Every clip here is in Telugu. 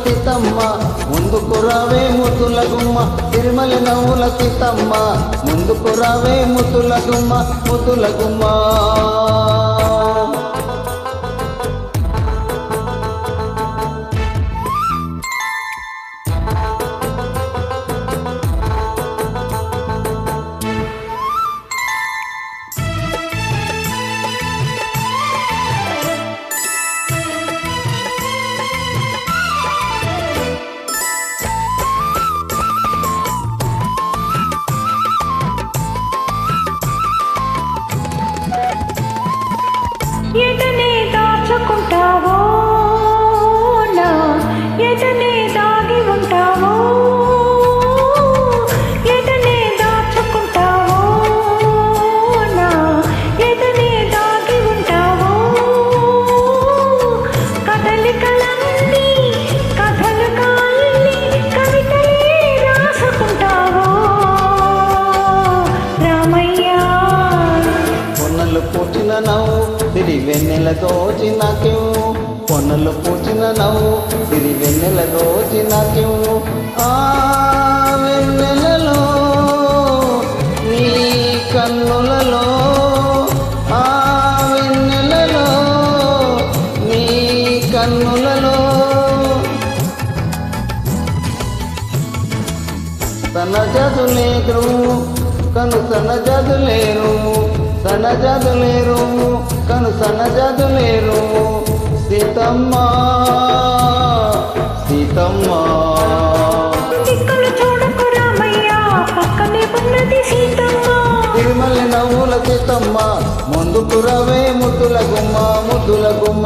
సీతమ్మ ముందుకు రావే ముద్దుల గుమ్మ తిరుమల నవ్వుల సీతమ్మ ముందుకు రావే ముద్దుల గుమ్మ ముద్దుల గుమ్మ ఎటనే దాచుకుంటావో నా ఎటనే దాగి ఉంటావో ఎటనే దాచుకుంటావో నా ఎటనే దాగి ఉంటావో కదలికలన్నీ కథలు కాల్లి కవితలే రాసుకుంటావో రామయ్య పొన్నలు పూచిన నవ్వు తిరి వెన్నెల దోచినాకేవు పొన్నలు పూచిన నవ్వు తిరి వెన్నెల దోచినాకేవు ఆ వెన్నెలలో నీ కన్నులలో ఆ వెన్నెలలో నీ కన్నులలో తన జదులేరు కను తన జదులేరు తన జదులేరు కను తన జదులేరు సీతమ్మ సీతమ్మ దిక్కులు చూడకు రామయ్య పక్కనే ఉన్నది సీతమ్మ తిరుమల నవ్వుల సీతమ్మ ముందుకు రవే ముద్దుల గుమ్మ ముద్దుల గుమ్మ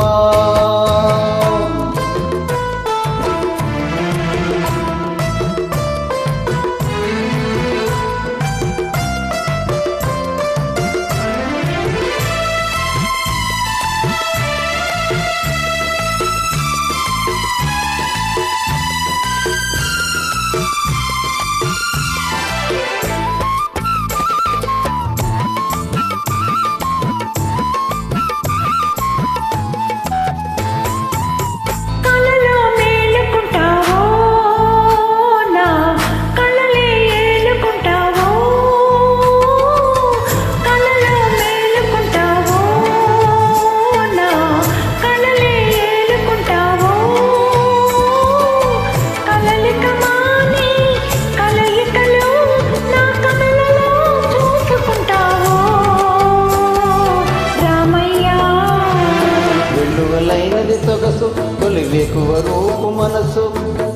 వెలువలైనది సొగసు తొలివేకువ రూపు మనసు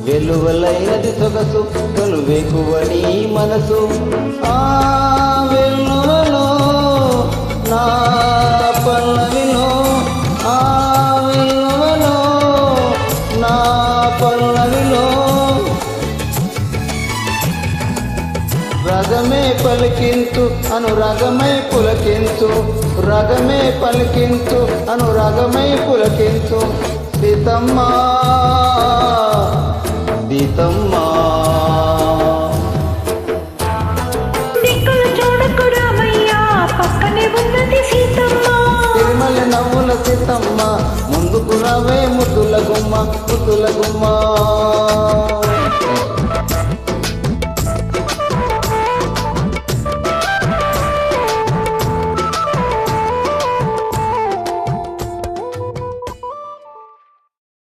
వెలువలైనది సొగసు తొలివేకువ నీ మనసు ఆ వెలువలో నా పల్లవిలో ఆ వెలువలో నా పల్లవిలో రగమే పలికింతు అనురాగమై పులకింతు రగమే పలికింతు అనురాగమై పులకింతు సీతమ్మ సీతమ్మ దిక్కులు చూడకు రామయ్య పక్కనే ఉన్నది సీతమ్మ తిరుమల నవ్వుల సీతమ్మ ముందుకు రావే ముద్దుల గుమ్మ ముద్దుల గుమ్మ